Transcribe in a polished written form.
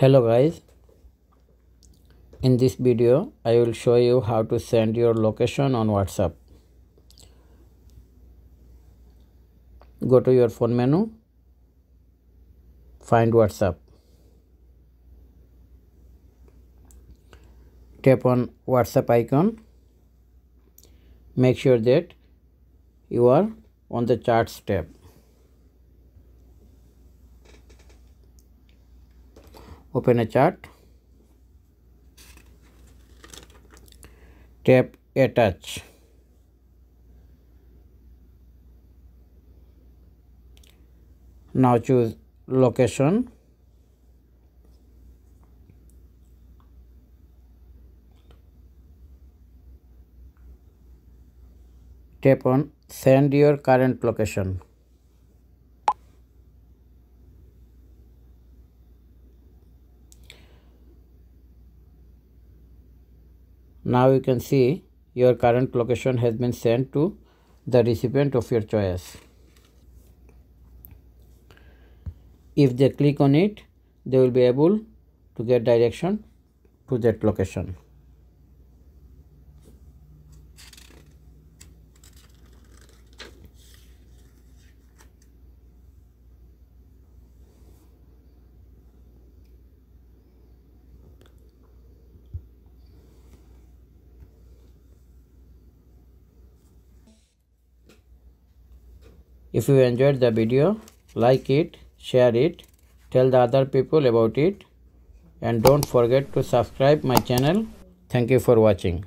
Hello guys, in this video I will show you how to send your location on WhatsApp. Go to your phone menu, find WhatsApp, tap on WhatsApp icon, make sure that you are on the charts tab. Open a chart, tap attach. Now choose location, tap on send your current location. Now you can see your current location has been sent to the recipient of your choice. If they click on it, they will be able to get direction to that location. If you enjoyed the video, like it, share it, tell the other people about it, and don't forget to subscribe my channel. Thank you for watching.